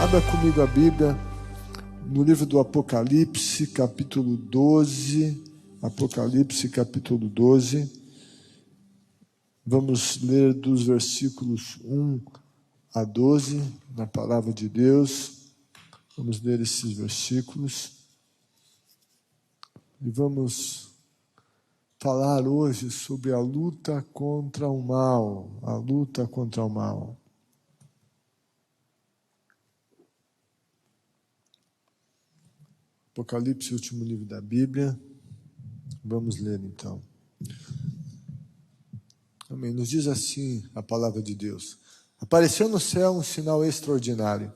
Abra comigo a Bíblia no livro do Apocalipse, capítulo 12. Apocalipse, capítulo 12. Vamos ler dos versículos 1 a 12, na palavra de Deus. Vamos ler esses versículos. E vamos falar hoje sobre a luta contra o mal. A luta contra o mal. Apocalipse, último livro da Bíblia. Vamos ler então. Amém. Nos diz assim a palavra de Deus. Apareceu no céu um sinal extraordinário.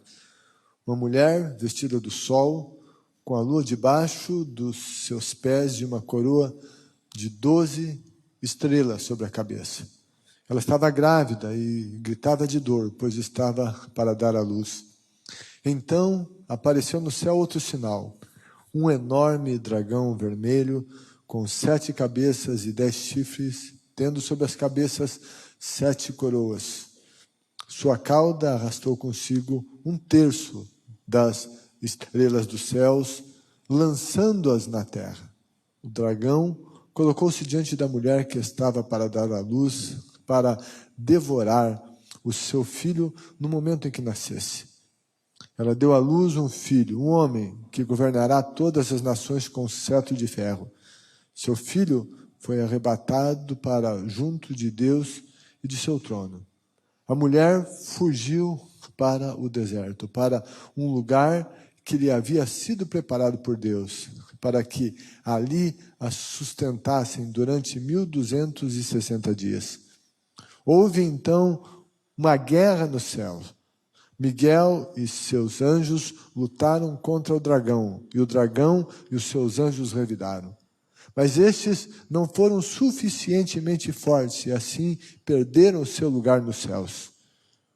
Uma mulher vestida do sol, com a lua debaixo dos seus pés e uma coroa de 12 estrelas sobre a cabeça. Ela estava grávida e gritava de dor, pois estava para dar à luz. Então apareceu no céu outro sinal. Um enorme dragão vermelho, com 7 cabeças e 10 chifres, tendo sobre as cabeças 7 coroas. Sua cauda arrastou consigo 1/3 das estrelas dos céus, lançando-as na terra. O dragão colocou-se diante da mulher que estava para dar à luz, para devorar o seu filho no momento em que nascesse. Ela deu à luz um filho, um homem, que governará todas as nações com cetro de ferro. Seu filho foi arrebatado para junto de Deus e de seu trono. A mulher fugiu para o deserto, para um lugar que lhe havia sido preparado por Deus, para que ali a sustentassem durante 1260 dias. Houve então uma guerra no céu. Miguel e seus anjos lutaram contra o dragão, e o dragão e os seus anjos revidaram. Mas estes não foram suficientemente fortes, e assim perderam o seu lugar nos céus.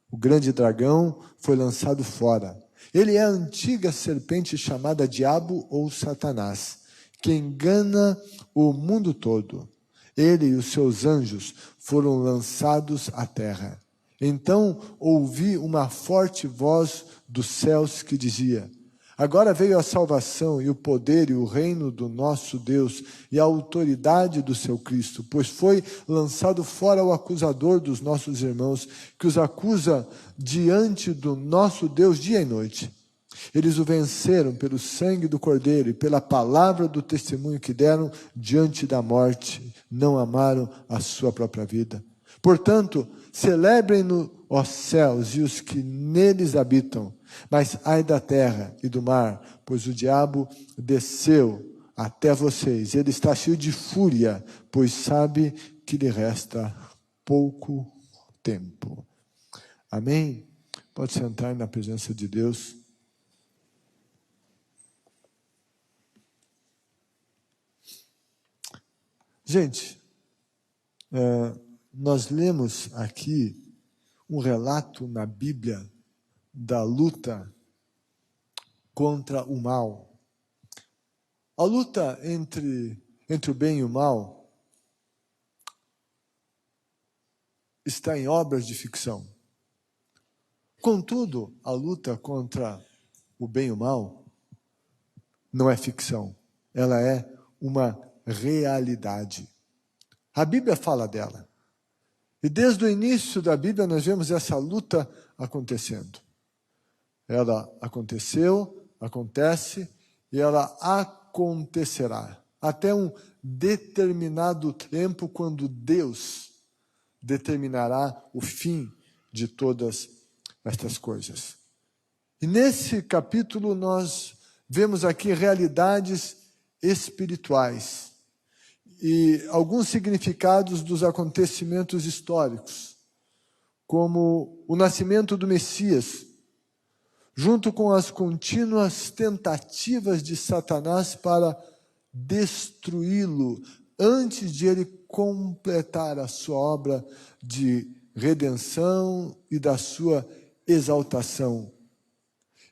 O grande dragão foi lançado fora. Ele é a antiga serpente chamada Diabo ou Satanás, que engana o mundo todo. Ele e os seus anjos foram lançados à terra. Então ouvi uma forte voz dos céus que dizia: agora veio a salvação e o poder e o reino do nosso Deus e a autoridade do seu Cristo, pois foi lançado fora o acusador dos nossos irmãos, que os acusa diante do nosso Deus dia e noite. Eles o venceram pelo sangue do Cordeiro e pela palavra do testemunho que deram diante da morte. Não amaram a sua própria vida. Portanto, celebrem-no, ó céus, e os que neles habitam. Mas ai da terra e do mar, pois o diabo desceu até vocês. Ele está cheio de fúria, pois sabe que lhe resta pouco tempo. Amém? Pode sentar na presença de Deus. Gente, nós lemos aqui um relato na Bíblia da luta contra o mal. A luta entre o bem e o mal está em obras de ficção. Contudo, a luta contra o bem e o mal não é ficção. Ela é uma realidade. A Bíblia fala dela. E desde o início da Bíblia nós vemos essa luta acontecendo. Ela aconteceu, acontece e ela acontecerá. Até um determinado tempo, quando Deus determinará o fim de todas estas coisas. E nesse capítulo nós vemos aqui realidades espirituais e alguns significados dos acontecimentos históricos, como o nascimento do Messias, junto com as contínuas tentativas de Satanás para destruí-lo antes de ele completar a sua obra de redenção e da sua exaltação.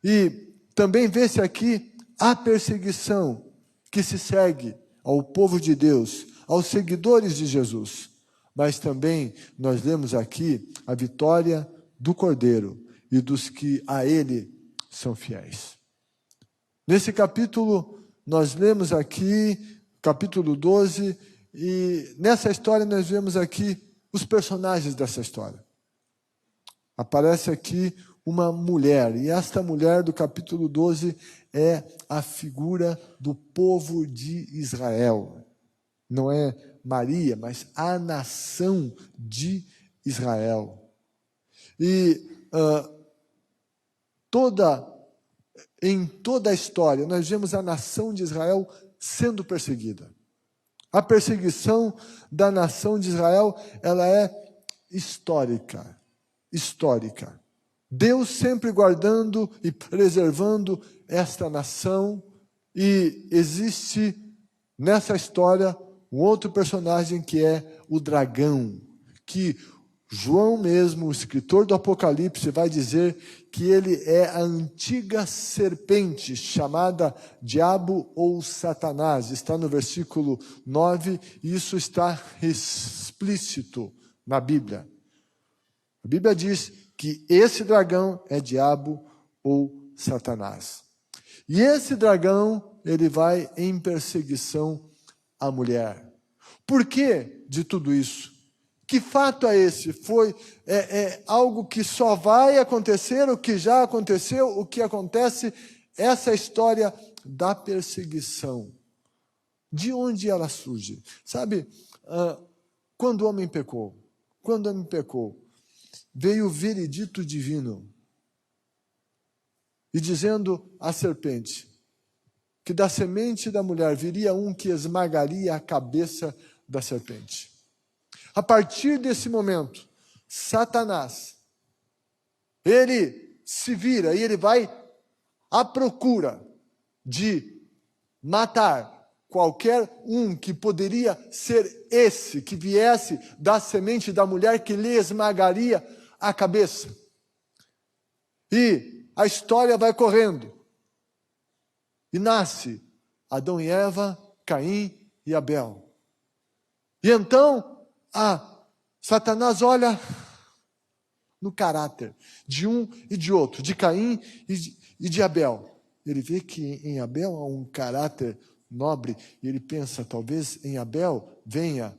E também vê-se aqui a perseguição que se segue ao povo de Deus, aos seguidores de Jesus. Mas também nós lemos aqui a vitória do Cordeiro e dos que a ele são fiéis. Nesse capítulo, nós lemos aqui, capítulo 12, e nessa história nós vemos aqui os personagens dessa história. Aparece aqui uma mulher, e esta mulher do capítulo 12 é a figura do povo de Israel. Não é Maria, mas a nação de Israel. E em toda a história, nós vemos a nação de Israel sendo perseguida. A perseguição da nação de Israel, ela é histórica. Deus sempre guardando e preservando esta nação, e existe nessa história um outro personagem que é o dragão, que João mesmo, o escritor do Apocalipse, vai dizer que ele é a antiga serpente, chamada Diabo ou Satanás. Está no versículo 9, e isso está explícito na Bíblia. A Bíblia diz que esse dragão é Diabo ou Satanás. E esse dragão, ele vai em perseguição à mulher. Por que de tudo isso? Que fato é esse? É algo que só vai acontecer, o que já aconteceu, o que acontece, essa história da perseguição. De onde ela surge? Sabe, quando o homem pecou, veio o veredito divino, e dizendo à serpente, que da semente da mulher viria um que esmagaria a cabeça da serpente. A partir desse momento, Satanás, ele se vira e ele vai à procura de matar qualquer um que poderia ser esse, que viesse da semente da mulher que lhe esmagaria a cabeça. E a história vai correndo. E nasce Adão e Eva, Caim e Abel. E então, Satanás olha no caráter de um e de outro, de Caim e de Abel. Ele vê que em Abel há um caráter nobre, e ele pensa, talvez em Abel venha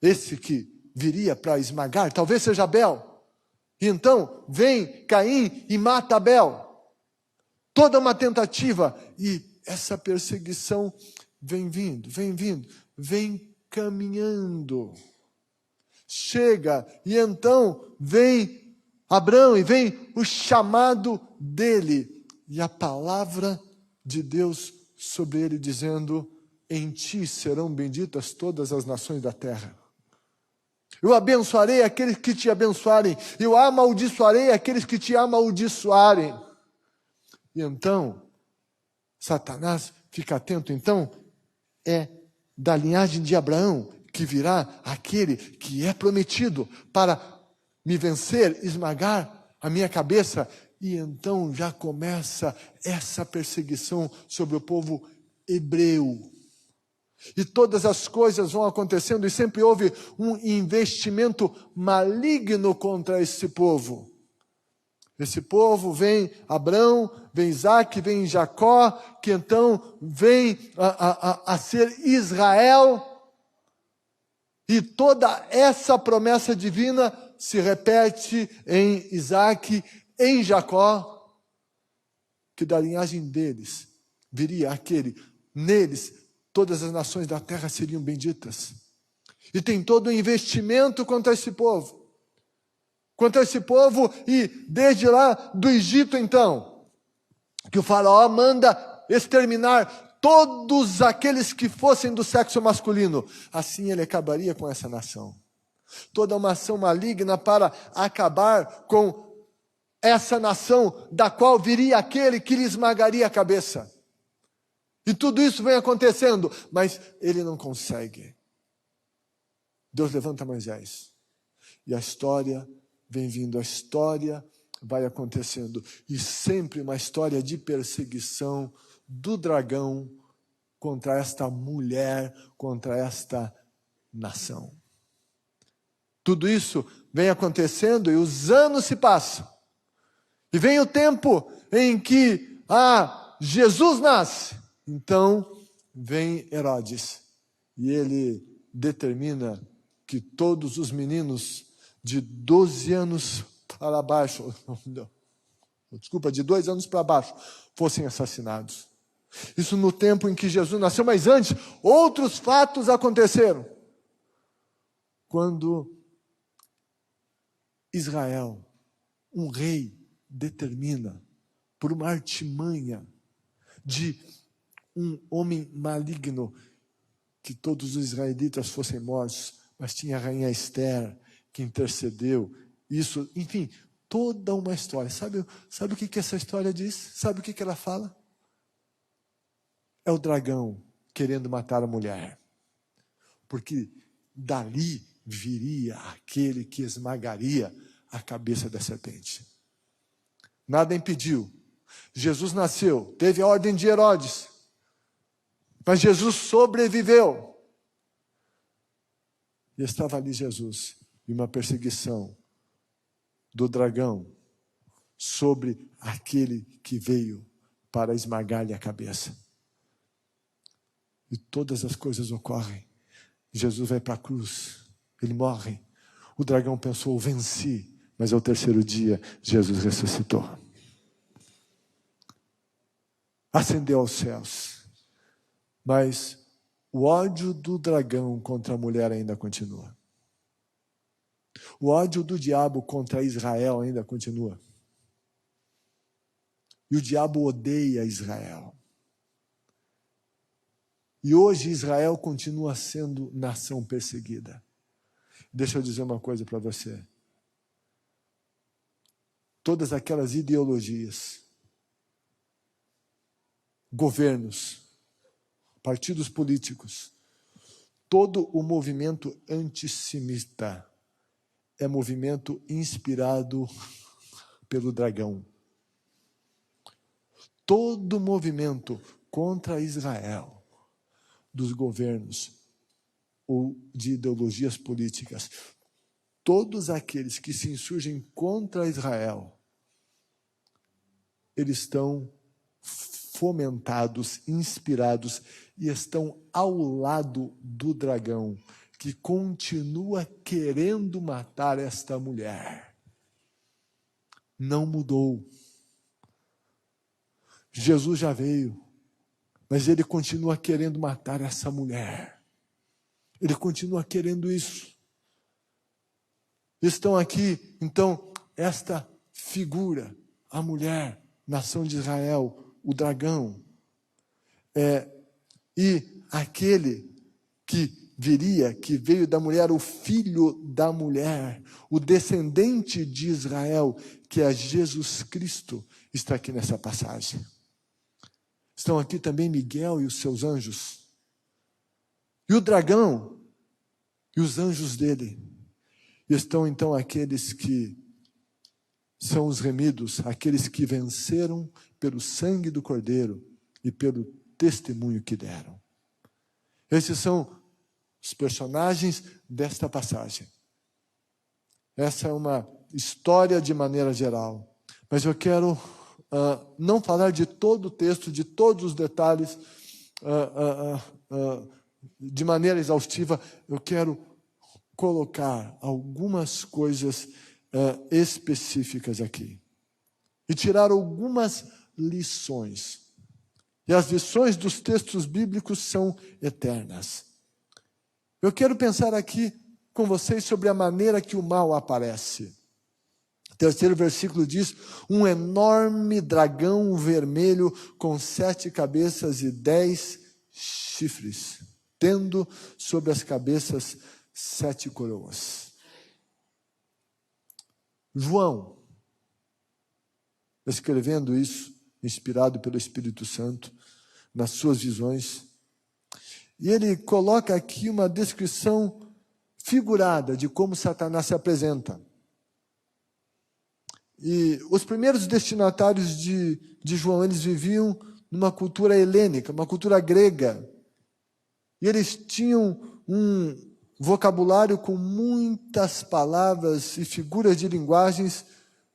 esse que viria para esmagar, talvez seja Abel. E então vem Caim e mata Abel. Toda uma tentativa, e essa perseguição vem caminhando. Chega, e então vem Abraão, e vem o chamado dele, e a palavra de Deus sobre ele, dizendo: em ti serão benditas todas as nações da terra. Eu abençoarei aqueles que te abençoarem, eu amaldiçoarei aqueles que te amaldiçoarem. E então, Satanás, fica atento, então, é da linhagem de Abraão que virá aquele que é prometido para me vencer, esmagar a minha cabeça. E então já começa essa perseguição sobre o povo hebreu. E todas as coisas vão acontecendo, e sempre houve um investimento maligno contra esse povo. Esse povo vem Abraão, vem Isaac, vem Jacó, que então vem a ser Israel. E toda essa promessa divina se repete em Isaac, em Jacó, que da linhagem deles viria aquele, neles todas as nações da terra seriam benditas. E tem todo o investimento contra esse povo. E desde lá do Egito, então, que o faraó manda exterminar todos aqueles que fossem do sexo masculino. Assim ele acabaria com essa nação. Toda uma ação maligna para acabar com essa nação, da qual viria aquele que lhe esmagaria a cabeça. E tudo isso vem acontecendo, mas ele não consegue. Deus levanta Moisés. E a história vem vindo, a história vai acontecendo. E sempre uma história de perseguição do dragão contra esta mulher, contra esta nação. Tudo isso vem acontecendo e os anos se passam. E vem o tempo em que Jesus nasce, então vem Herodes e ele determina que todos os meninos de 12 anos para baixo, de 2 anos para baixo, fossem assassinados. Isso no tempo em que Jesus nasceu, mas antes, outros fatos aconteceram. Quando Israel, um rei, determina, por uma artimanha de um homem maligno, que todos os israelitas fossem mortos, mas tinha a rainha Esther, que intercedeu, isso, enfim, toda uma história. Sabe o que essa história diz? Sabe o que ela fala? É o dragão querendo matar a mulher. Porque dali viria aquele que esmagaria a cabeça da serpente. Nada impediu. Jesus nasceu, teve a ordem de Herodes, mas Jesus sobreviveu. E estava ali Jesus, e uma perseguição do dragão sobre aquele que veio para esmagar-lhe a cabeça. E todas as coisas ocorrem. Jesus vai para a cruz, ele morre. O dragão pensou, venci, mas ao terceiro dia, Jesus ressuscitou. Ascendeu aos céus. Mas o ódio do dragão contra a mulher ainda continua. O ódio do diabo contra Israel ainda continua. E o diabo odeia Israel. E hoje Israel continua sendo nação perseguida. Deixa eu dizer uma coisa para você. Todas aquelas ideologias, governos, partidos políticos, todo o movimento antissemita é movimento inspirado pelo dragão. Todo movimento contra Israel, dos governos ou de ideologias políticas, todos aqueles que se insurgem contra Israel, eles estão fomentados, inspirados e estão ao lado do dragão, que continua querendo matar esta mulher. Não mudou. Jesus já veio, mas ele continua querendo matar essa mulher. Ele continua querendo isso. Estão aqui, então, esta figura, a mulher, nação de Israel, o dragão, e aquele que viria, que veio da mulher, o filho da mulher, o descendente de Israel, que é Jesus Cristo, está aqui nessa passagem. Estão aqui também Miguel e os seus anjos. E o dragão e os anjos dele. E estão então aqueles que são os remidos, aqueles que venceram pelo sangue do Cordeiro e pelo testemunho que deram. Esses são os personagens desta passagem. Essa é uma história de maneira geral. Mas eu quero não falar de todo o texto, de todos os detalhes, de maneira exaustiva. Eu quero colocar algumas coisas específicas aqui. E tirar algumas lições. E as lições dos textos bíblicos são eternas. Eu quero pensar aqui com vocês sobre a maneira que o mal aparece. O terceiro versículo diz: um enorme dragão vermelho com 7 cabeças e 10 chifres, tendo sobre as cabeças 7 coroas. João, escrevendo isso, inspirado pelo Espírito Santo, nas suas visões, e ele coloca aqui uma descrição figurada de como Satanás se apresenta. E os primeiros destinatários de João, eles viviam numa cultura helênica, uma cultura grega. E eles tinham um vocabulário com muitas palavras e figuras de linguagens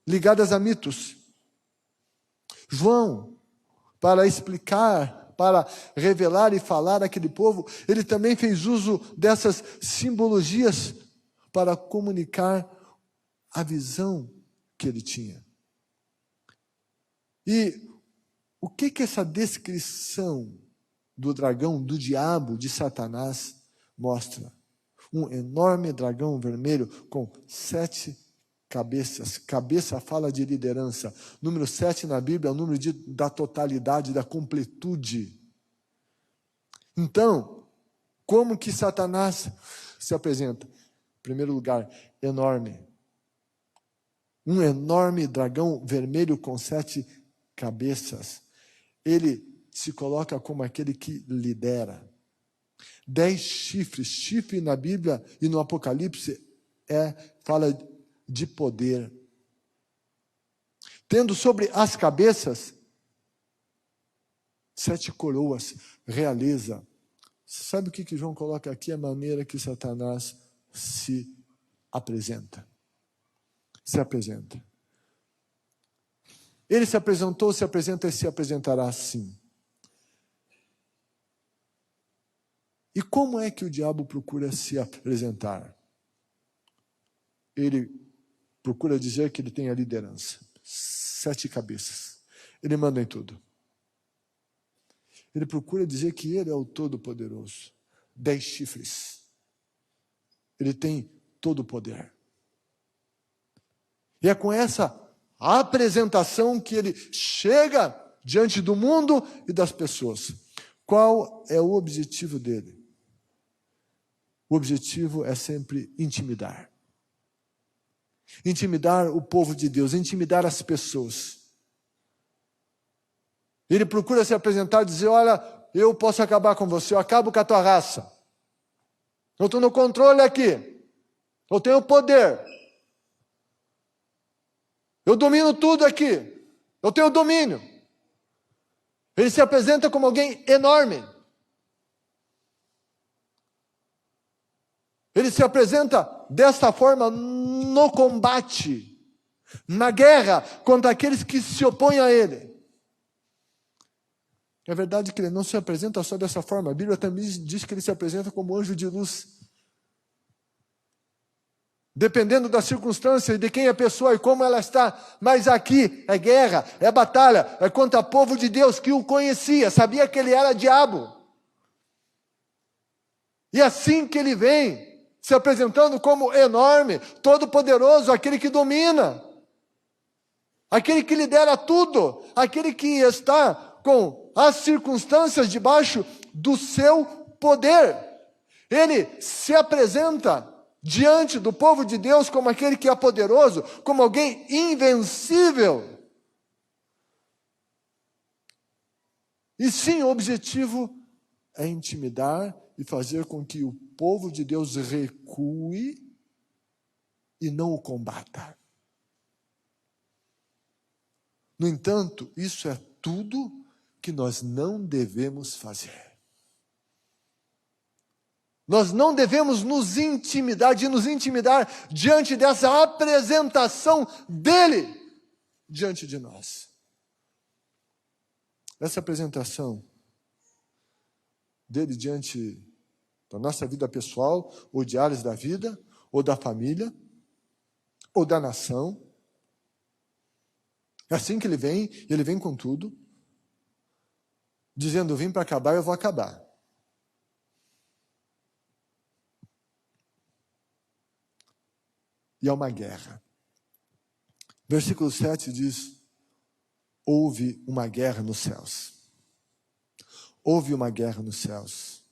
ligadas a mitos. João, para explicar, para revelar e falar àquele povo, ele também fez uso dessas simbologias para comunicar a visão que ele tinha. E o que essa descrição do dragão, do diabo, de Satanás mostra? Um enorme dragão vermelho com 7 cabeças. Cabeça fala de liderança. Número 7 na Bíblia é o número da totalidade, da completude. Então, como que Satanás se apresenta? Em primeiro lugar, enorme. Um enorme dragão vermelho com 7 cabeças. Ele se coloca como aquele que lidera. 10 chifres. Chifre na Bíblia e no Apocalipse fala de poder. Tendo sobre as cabeças 7 coroas, realeza. Sabe o que João coloca aqui? A maneira que Satanás se apresenta. Se apresenta. Ele se apresentou, se apresenta e se apresentará assim. E como é que o diabo procura se apresentar? Ele procura dizer que ele tem a liderança. 7 cabeças. Ele manda em tudo. Ele procura dizer que ele é o Todo-Poderoso. 10 chifres. Ele tem todo o poder. E é com essa apresentação que ele chega diante do mundo e das pessoas. Qual é o objetivo dele? O objetivo é sempre intimidar. Intimidar o povo de Deus, intimidar as pessoas. Ele procura se apresentar e dizer, olha, eu posso acabar com você, eu acabo com a tua raça. Eu estou no controle aqui. Eu tenho poder. Eu domino tudo aqui. Eu tenho domínio. Ele se apresenta como alguém enorme. Ele se apresenta desta forma no combate, na guerra contra aqueles que se opõem a ele. É verdade que ele não se apresenta só dessa forma. A Bíblia também diz que ele se apresenta como anjo de luz. Dependendo da circunstância e de quem é a pessoa e como ela está. Mas aqui é guerra, é batalha, é contra o povo de Deus que o conhecia, sabia que ele era diabo. E assim que ele vem, se apresentando como enorme, todo-poderoso, aquele que domina, aquele que lidera tudo, aquele que está com as circunstâncias debaixo do seu poder. Ele se apresenta diante do povo de Deus como aquele que é poderoso, como alguém invencível. E sim, o objetivo é intimidar e fazer com que o povo de Deus recue e não o combata. No entanto, isso é tudo que nós não devemos fazer. Nós não devemos nos intimidar diante dessa apresentação dele diante de nós. Essa apresentação dele diante da nossa vida pessoal, ou de áreas da vida, ou da família, ou da nação. É assim que ele vem com tudo, dizendo, eu vim para acabar, eu vou acabar. E é uma guerra. Versículo 7 diz, houve uma guerra nos céus. Houve uma guerra nos céus.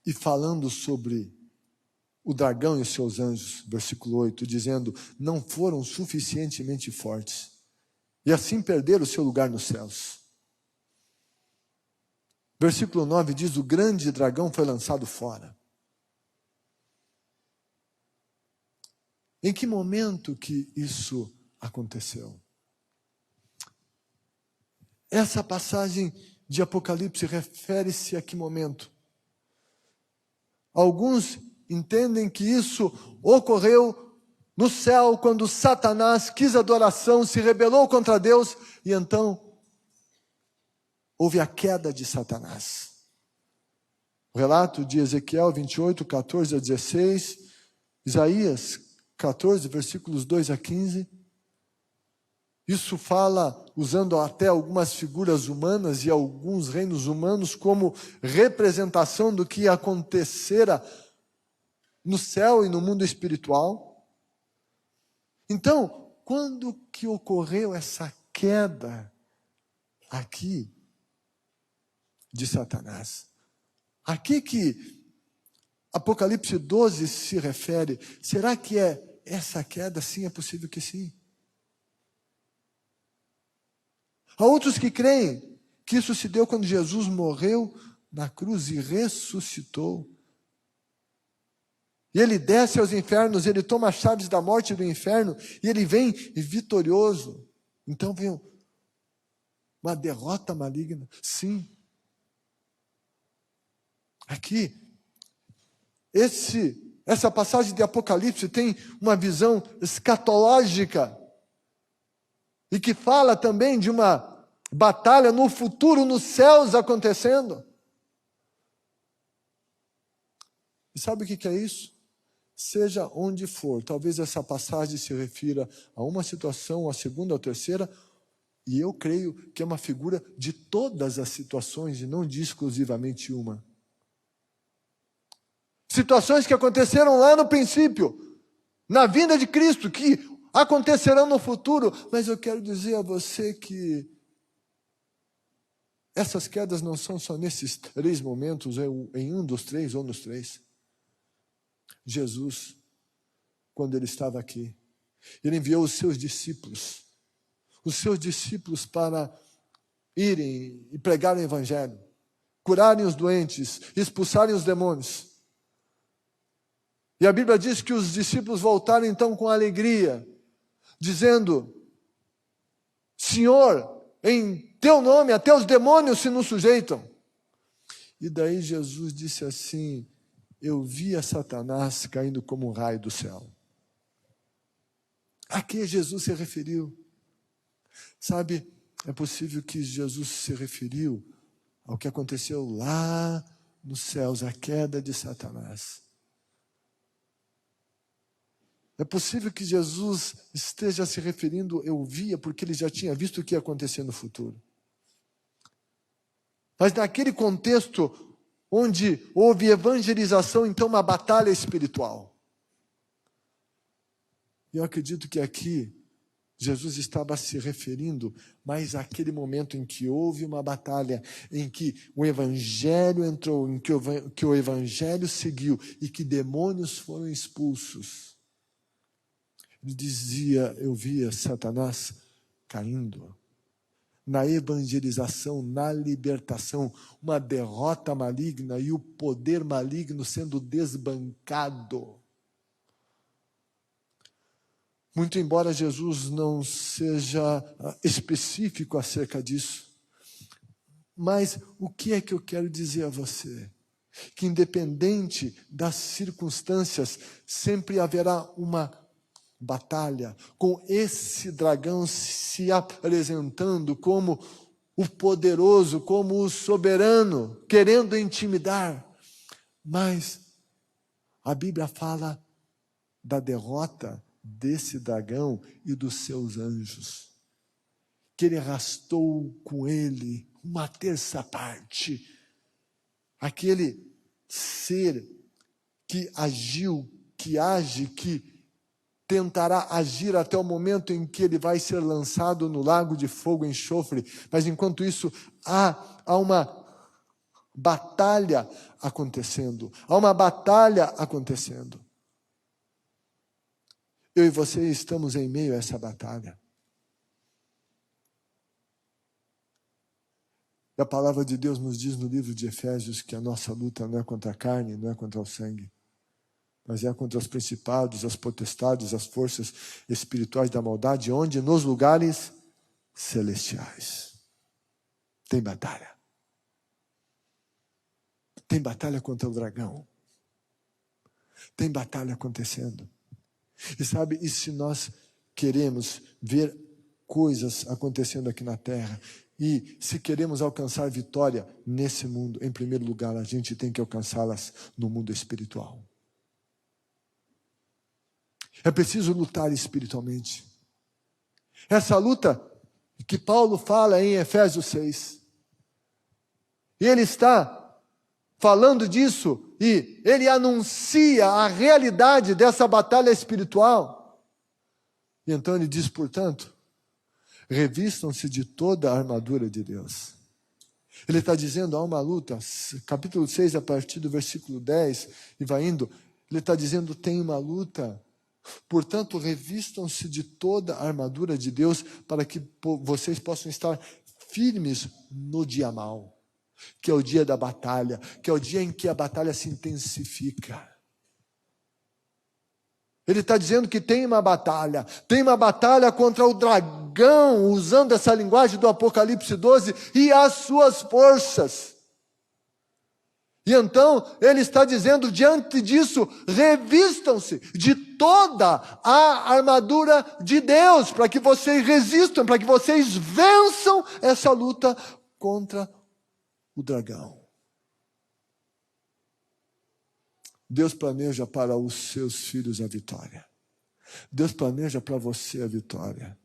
E falando sobre o dragão e os seus anjos, versículo 8, dizendo, não foram suficientemente fortes, e assim perderam o seu lugar nos céus. Versículo 9 diz, o grande dragão foi lançado fora. Em que momento que isso aconteceu? Essa passagem de Apocalipse refere-se a que momento? Alguns entendem que isso ocorreu no céu, quando Satanás quis adoração, se rebelou contra Deus, e então houve a queda de Satanás. O relato de Ezequiel 28, 14 a 16, Isaías 14, versículos 2 a 15. Isso fala, usando até algumas figuras humanas e alguns reinos humanos como representação do que acontecera no céu e no mundo espiritual. Então, quando que ocorreu essa queda aqui de Satanás? Aqui que Apocalipse 12 se refere, será que é essa queda? Sim, é possível que sim. Há outros que creem que isso se deu quando Jesus morreu na cruz e ressuscitou. E ele desce aos infernos, ele toma as chaves da morte e do inferno, e ele vem vitorioso. Então vem uma derrota maligna. Sim. Aqui, essa passagem de Apocalipse tem uma visão escatológica, e que fala também de uma batalha no futuro, nos céus acontecendo. E sabe o que é isso? Seja onde for, talvez essa passagem se refira a uma situação, a segunda ou terceira, e eu creio que é uma figura de todas as situações e não de exclusivamente uma. Situações que aconteceram lá no princípio, na vinda de Cristo, que acontecerão no futuro, mas eu quero dizer a você que essas quedas não são só nesses 3 momentos, em um dos 3 ou nos 3. Jesus, quando ele estava aqui, ele enviou os seus discípulos para irem e pregarem o evangelho, curarem os doentes, expulsarem os demônios. E a Bíblia diz que os discípulos voltaram então com alegria, dizendo: Senhor, em teu nome até os demônios se nos sujeitam. E daí Jesus disse assim: eu via Satanás caindo como um raio do céu. A que Jesus se referiu? Sabe, é possível que Jesus se referiu ao que aconteceu lá nos céus, a queda de Satanás. É possível que Jesus esteja se referindo, eu via, porque ele já tinha visto o que ia acontecer no futuro. Mas naquele contexto onde houve evangelização, então uma batalha espiritual. E eu acredito que aqui Jesus estava se referindo mais àquele momento em que houve uma batalha, em que o evangelho entrou, em que o evangelho seguiu e que demônios foram expulsos. Ele dizia, eu via Satanás caindo. Na evangelização, na libertação, uma derrota maligna e o poder maligno sendo desbancado. Muito embora Jesus não seja específico acerca disso, mas o que é que eu quero dizer a você? Que independente das circunstâncias, sempre haverá uma batalha, com esse dragão se apresentando como o poderoso, como o soberano, querendo intimidar. Mas a Bíblia fala da derrota desse dragão e dos seus anjos, que ele arrastou com ele uma terça parte, aquele ser que agiu, que age, que tentará agir até o momento em que ele vai ser lançado no lago de fogo e enxofre. Mas enquanto isso, há uma batalha acontecendo. Há uma batalha acontecendo. Eu e você estamos em meio a essa batalha. E a palavra de Deus nos diz no livro de Efésios que a nossa luta não é contra a carne, não é contra o sangue, mas é contra os principados, as potestades, as forças espirituais da maldade, onde? Nos lugares celestiais. Tem batalha. Tem batalha contra o dragão. Tem batalha acontecendo. E sabe, e se nós queremos ver coisas acontecendo aqui na terra, e se queremos alcançar vitória nesse mundo, em primeiro lugar, a gente tem que alcançá-las no mundo espiritual. É preciso lutar espiritualmente. Essa luta que Paulo fala em Efésios 6. E ele está falando disso, e ele anuncia a realidade dessa batalha espiritual. E então ele diz, portanto, revistam-se de toda a armadura de Deus. Ele está dizendo, há uma luta, capítulo 6, a partir do versículo 10, e vai indo, ele está dizendo, tem uma luta. Portanto, revistam-se de toda a armadura de Deus, para que vocês possam estar firmes no dia mau, que é o dia da batalha, que é o dia em que a batalha se intensifica. Ele está dizendo que tem uma batalha contra o dragão, usando essa linguagem do Apocalipse 12, e as suas forças. E então, ele está dizendo, diante disso, revistam-se de toda a armadura de Deus, para que vocês resistam, para que vocês vençam essa luta contra o dragão. Deus planeja para os seus filhos a vitória. Deus planeja para você a vitória.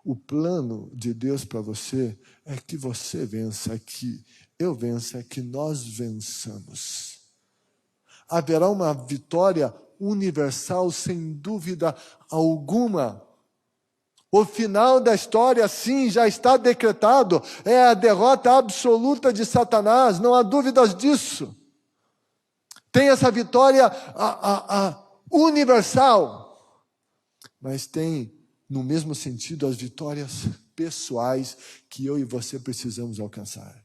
O plano de Deus para você é que você vença, é que eu vença, é que nós vençamos. Haverá uma vitória universal, sem dúvida alguma. O final da história, sim, já está decretado. É a derrota absoluta de Satanás, não há dúvidas disso. Tem essa vitória universal, mas tem, no mesmo sentido, as vitórias pessoais que eu e você precisamos alcançar.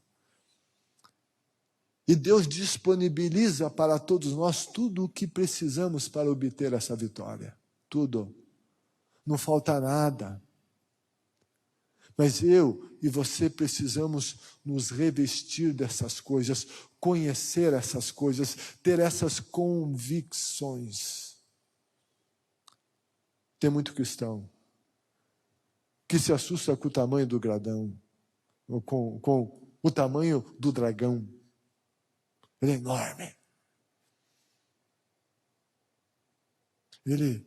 E Deus disponibiliza para todos nós tudo o que precisamos para obter essa vitória. Tudo. Não falta nada. Mas eu e você precisamos nos revestir dessas coisas, conhecer essas coisas, ter essas convicções. Tem muito cristão que se assusta com o tamanho do dragão, com o tamanho do dragão. Ele é enorme. Ele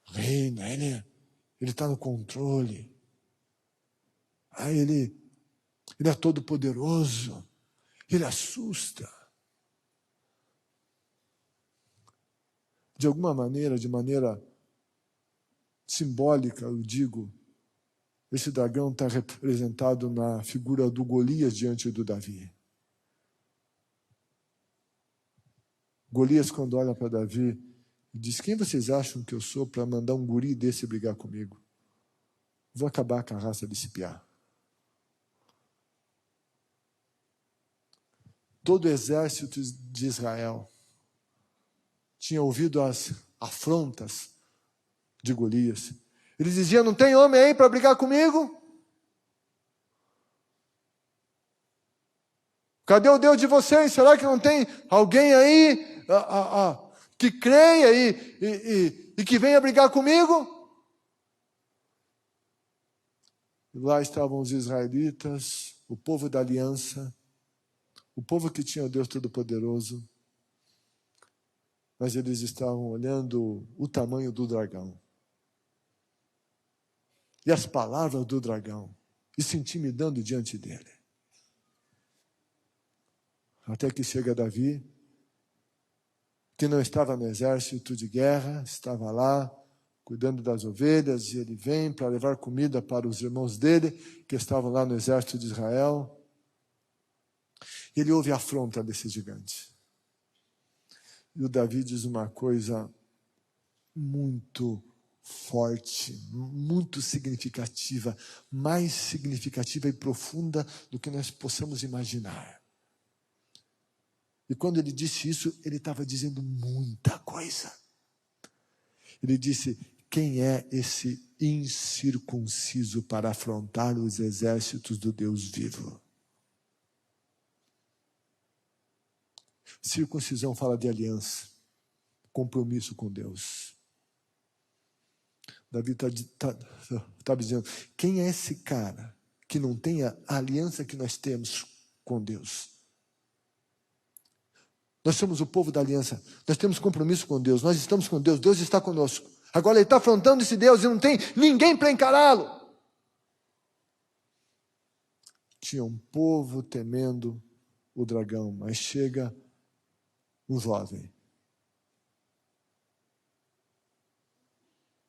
reina, ele está no controle. Ele é todo poderoso. Ele assusta. De alguma maneira, de maneira simbólica, eu digo, esse dragão está representado na figura do Golias diante do Davi. Golias, quando olha para Davi, diz, quem vocês acham que eu sou para mandar um guri desse brigar comigo? Vou acabar com a raça desse piá. Todo o exército de Israel tinha ouvido as afrontas de Golias. Ele dizia, não tem homem aí para brigar comigo? Cadê o Deus de vocês? Será que não tem alguém aí que creia e que venha brigar comigo? E lá estavam os israelitas, o povo da aliança, o povo que tinha o Deus Todo-Poderoso, mas eles estavam olhando o tamanho do dragão e as palavras do dragão e se intimidando diante dele. Até que chega Davi, que não estava no exército de guerra, estava lá cuidando das ovelhas, e ele vem para levar comida para os irmãos dele, que estavam lá no exército de Israel. E ele ouve a afronta desse gigante. E o Davi diz uma coisa muito forte, muito significativa, mais significativa e profunda do que nós possamos imaginar. E quando ele disse isso, ele estava dizendo muita coisa. Ele disse, quem é esse incircunciso para afrontar os exércitos do Deus vivo? Circuncisão fala de aliança. compromisso com Deus. Davi está dizendo, quem é esse cara que não tem a aliança que nós temos com Deus? Nós somos o povo da aliança, nós temos compromisso com Deus, nós estamos com Deus, Deus está conosco. Agora ele está afrontando esse Deus e não tem ninguém para encará-lo. Tinha um povo temendo o dragão, mas chega um jovem.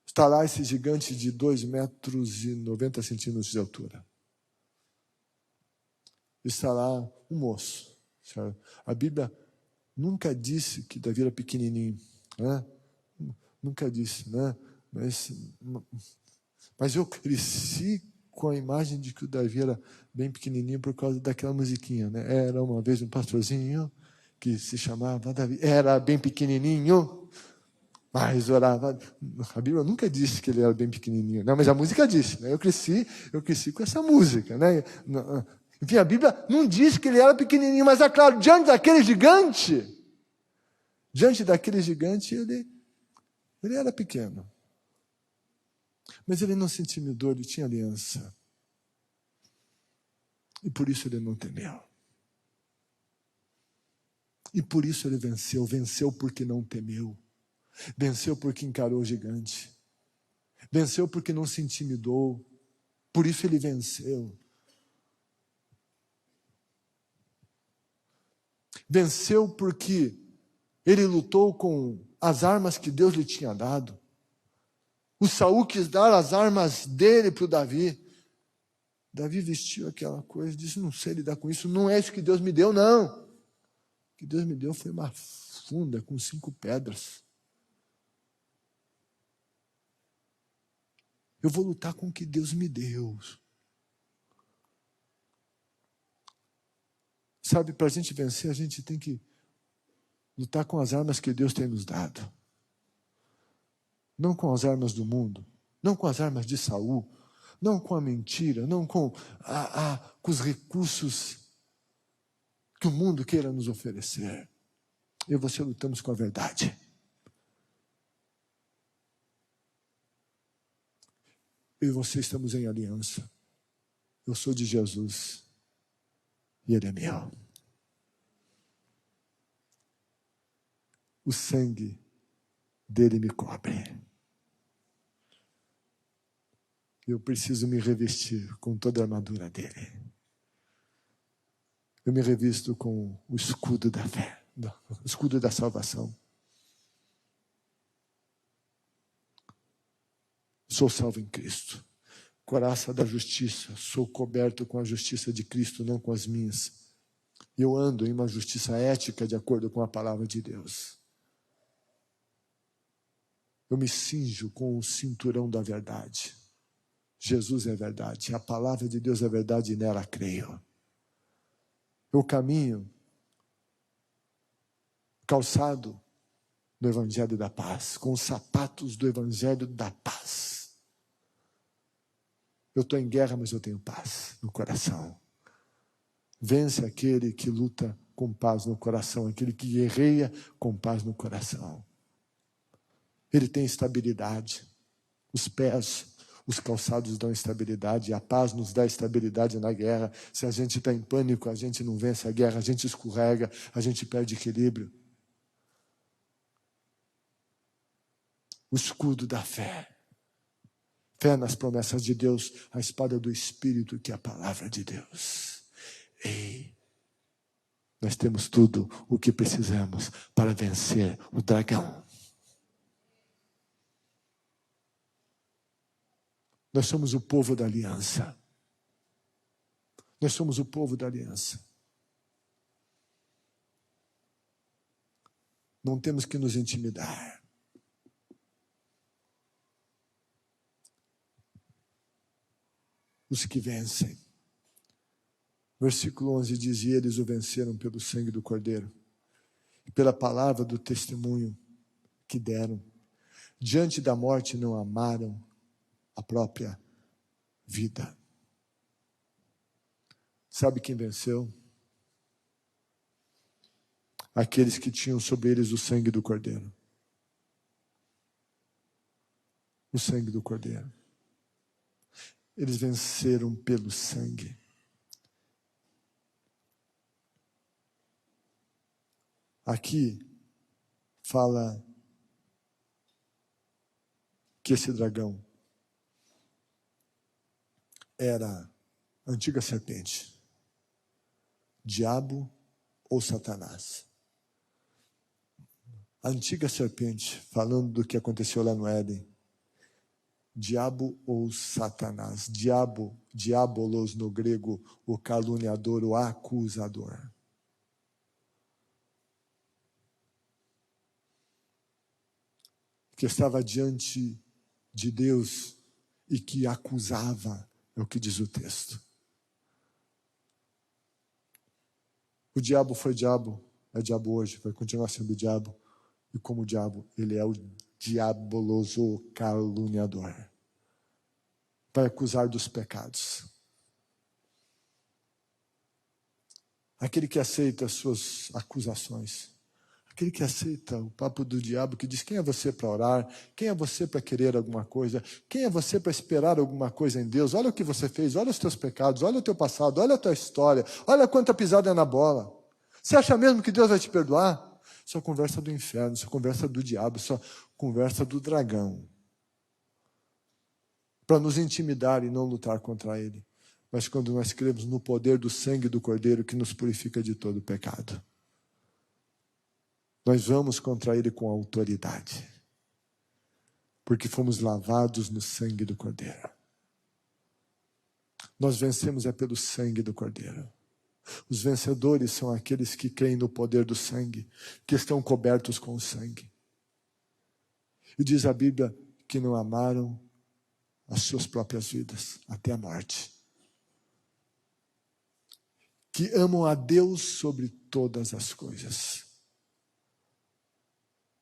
Está lá esse gigante de 2,90 metros de altura. Está lá um moço. Sabe? A Bíblia nunca disse que Davi era pequenininho. Né? Nunca disse. Né? Mas eu cresci com a imagem de que o Davi era bem pequenininho por causa daquela musiquinha. Né? Era uma vez um pastorzinho que se chamava Davi. Era bem pequenininho, mas orava. A Bíblia nunca disse que ele era bem pequenininho, né? Mas a música disse. Né? Eu cresci com essa música. Né? Enfim, a Bíblia não diz que ele era pequenininho, mas é claro, diante daquele gigante, ele era pequeno. Mas ele não se intimidou, ele tinha aliança. E por isso ele não temeu. E por isso ele venceu. Venceu porque não temeu. Venceu porque encarou o gigante. Venceu porque não se intimidou. Por isso ele venceu. Venceu porque ele lutou com as armas que Deus lhe tinha dado. O Saul quis dar as armas dele para o Davi. Davi vestiu aquela coisa e disse, não sei lidar com isso. Não é isso que Deus me deu, não. O que Deus me deu foi uma funda com 5 pedras. Eu vou lutar com o que Deus me deu. Sabe, para a gente vencer, a gente tem que lutar com as armas que Deus tem nos dado. Não com as armas do mundo, não com as armas de Saul, não com a mentira, não com os recursos que o mundo queira nos oferecer. Eu e você lutamos com a verdade. Eu e você estamos em aliança. Eu sou de Jesus e Ele é meu. O sangue dele me cobre. Eu preciso me revestir com toda a armadura dele. Eu me revisto com o escudo da fé, o escudo da salvação. Sou salvo em Cristo. Coraça da justiça. Sou coberto com a justiça de Cristo, não com as minhas. Eu ando em uma justiça ética de acordo com a palavra de Deus. Eu me cinjo com o cinturão da verdade. Jesus é verdade. A palavra de Deus é verdade e nela creio. Eu caminho calçado no Evangelho da paz, com os sapatos do Evangelho da paz. Eu estou em guerra, mas eu tenho paz no coração. Vence aquele que luta com paz no coração, aquele que guerreia com paz no coração. Ele tem estabilidade. Os pés, os calçados dão estabilidade, a paz nos dá estabilidade na guerra. Se a gente está em pânico, a gente não vence a guerra, a gente escorrega, a gente perde equilíbrio. O escudo da fé. Fé nas promessas de Deus, a espada do Espírito, que é a palavra de Deus. Ei, nós temos tudo o que precisamos para vencer o dragão. Nós somos o povo da aliança. Nós somos o povo da aliança. Não temos que nos intimidar. Os que vencem. Versículo 11 diz, e eles o venceram pelo sangue do Cordeiro e pela palavra do testemunho que deram. Diante da morte não amaram a própria vida. Sabe quem venceu? Aqueles que tinham sobre eles o sangue do Cordeiro. o sangue do Cordeiro. Eles venceram pelo sangue. Aqui fala que esse dragão era a antiga serpente, diabo ou Satanás. A antiga serpente, falando do que aconteceu lá no Éden, diabo ou Satanás, diabolos no grego, o caluniador, o acusador. Que estava diante de Deus e que acusava, é o que diz o texto. O diabo foi diabo, é diabo hoje, vai continuar sendo diabo. E como diabo, ele é o diaboloso caluniador. Vai acusar dos pecados. Aquele que aceita as suas acusações. Aquele que aceita o papo do diabo, que diz: quem é você para orar? Quem é você para querer alguma coisa? Quem é você para esperar alguma coisa em Deus? Olha o que você fez, olha os teus pecados, olha o teu passado, olha a tua história, olha quanta pisada é na bola. Você acha mesmo que Deus vai te perdoar? Só conversa do inferno, só conversa do diabo, só conversa do dragão. Para nos intimidar e não lutar contra ele. Mas quando nós cremos no poder do sangue do Cordeiro que nos purifica de todo pecado, nós vamos contra ele com autoridade, porque fomos lavados no sangue do Cordeiro. Nós vencemos pelo sangue do Cordeiro. Os vencedores são aqueles que creem no poder do sangue, que estão cobertos com o sangue. E diz a Bíblia que não amaram as suas próprias vidas até a morte. Que amam a Deus sobre todas as coisas.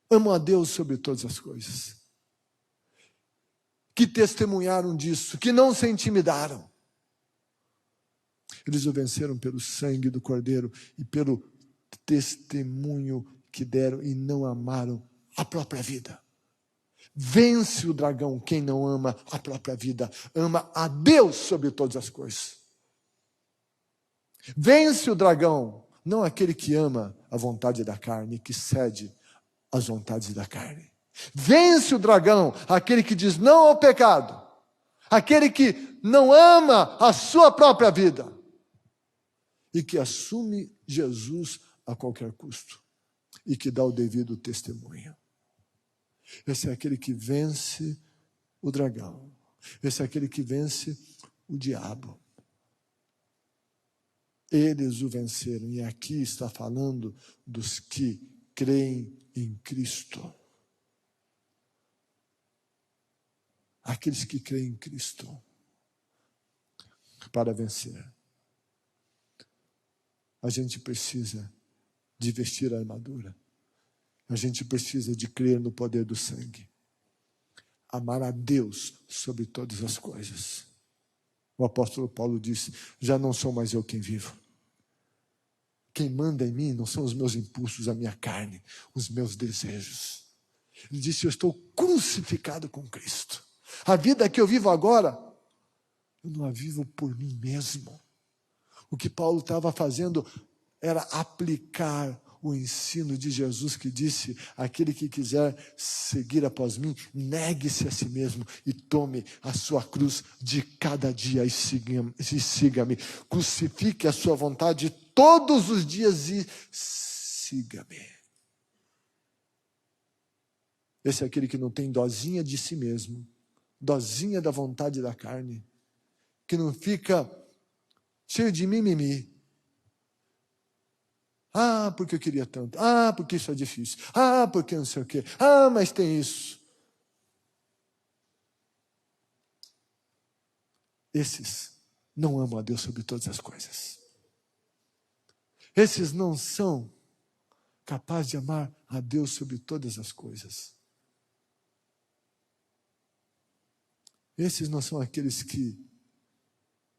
Amam a Deus sobre todas as coisas. Que testemunharam disso, que não se intimidaram. Eles o venceram pelo sangue do Cordeiro e pelo testemunho que deram e não amaram a própria vida. Vence o dragão quem não ama a própria vida, ama a Deus sobre todas as coisas. Vence o dragão, não aquele que ama a vontade da carne, que cede às vontades da carne. Vence o dragão, aquele que diz não ao pecado, aquele que não ama a sua própria vida e que assume Jesus a qualquer custo e que dá o devido testemunho. Esse é aquele que vence o dragão. Esse é aquele que vence o diabo. Eles o venceram. E aqui está falando dos que creem em Cristo. Aqueles que creem em Cristo para vencer. A gente precisa de vestir a armadura. A gente precisa de crer no poder do sangue. Amar a Deus sobre todas as coisas. O apóstolo Paulo disse: já não sou mais eu quem vivo. Quem manda em mim não são os meus impulsos, a minha carne, os meus desejos. Ele disse: eu estou crucificado com Cristo. A vida que eu vivo agora, eu não a vivo por mim mesmo. O que Paulo estava fazendo era aplicar o ensino de Jesus que disse: aquele que quiser seguir após mim, negue-se a si mesmo e tome a sua cruz de cada dia e siga-me. Crucifique a sua vontade todos os dias e siga-me. Esse é aquele que não tem dozinha de si mesmo, dozinha da vontade da carne, que não fica cheio de mimimi. Ah, porque eu queria tanto. Ah, porque isso é difícil. Ah, porque não sei o quê. Ah, mas tem isso. Esses não amam a Deus sobre todas as coisas. Esses não são capazes de amar a Deus sobre todas as coisas. Esses não são aqueles que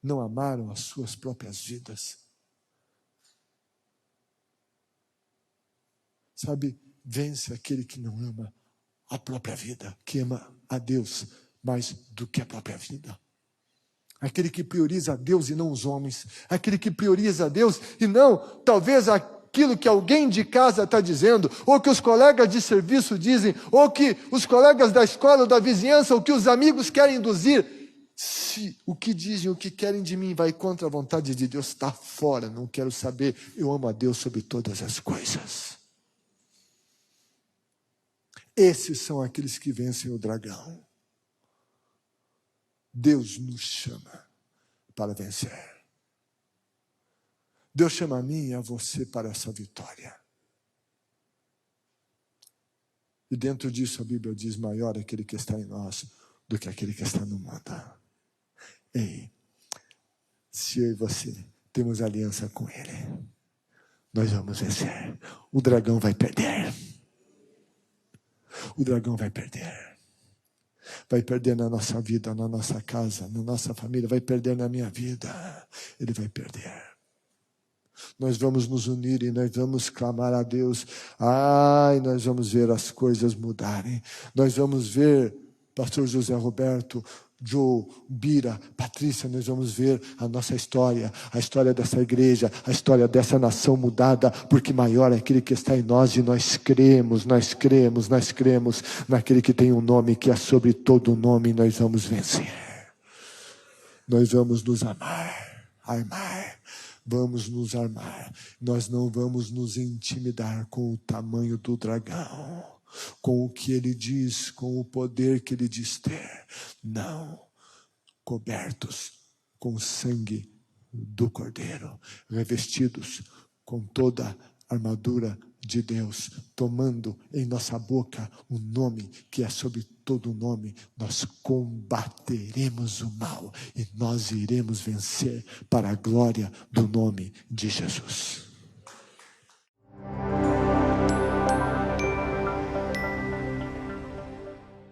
não amaram as suas próprias vidas. Sabe, vence aquele que não ama a própria vida, que ama a Deus mais do que a própria vida. Aquele que prioriza a Deus e não os homens. Aquele que prioriza a Deus e não, talvez, aquilo que alguém de casa está dizendo, ou que os colegas de serviço dizem, ou que os colegas da escola ou da vizinhança, ou que os amigos querem induzir. Se o que dizem, o que querem de mim vai contra a vontade de Deus, está fora, não quero saber. Eu amo a Deus sobre todas as coisas. Esses são aqueles que vencem o dragão. Deus nos chama para vencer. Deus chama a mim e a você para essa vitória. E dentro disso a Bíblia diz, maior é aquele que está em nós do que aquele que está no mundo. Ei, se eu e você temos aliança com Ele, nós vamos vencer. O dragão vai perder. O dragão vai perder. Vai perder na nossa vida, na nossa casa, na nossa família, vai perder na minha vida. Ele vai perder. Nós vamos nos unir e nós vamos clamar a Deus. Ai, nós vamos ver as coisas mudarem. Nós vamos ver, pastor José Roberto, Joe, Bira, Patrícia, nós vamos ver a nossa história, a história dessa igreja, a história dessa nação mudada, porque maior é aquele que está em nós e nós cremos naquele que tem um nome que é sobre todo nome, e nós vamos vencer. Nós vamos nos armar, vamos nos armar. Nós não vamos nos intimidar com o tamanho do dragão, com o que ele diz, com o poder que ele diz ter. Não, cobertos com o sangue do Cordeiro, revestidos com toda a armadura de Deus, tomando em nossa boca o nome que é sobre todo nome, nós combateremos o mal e nós iremos vencer para a glória do nome de Jesus.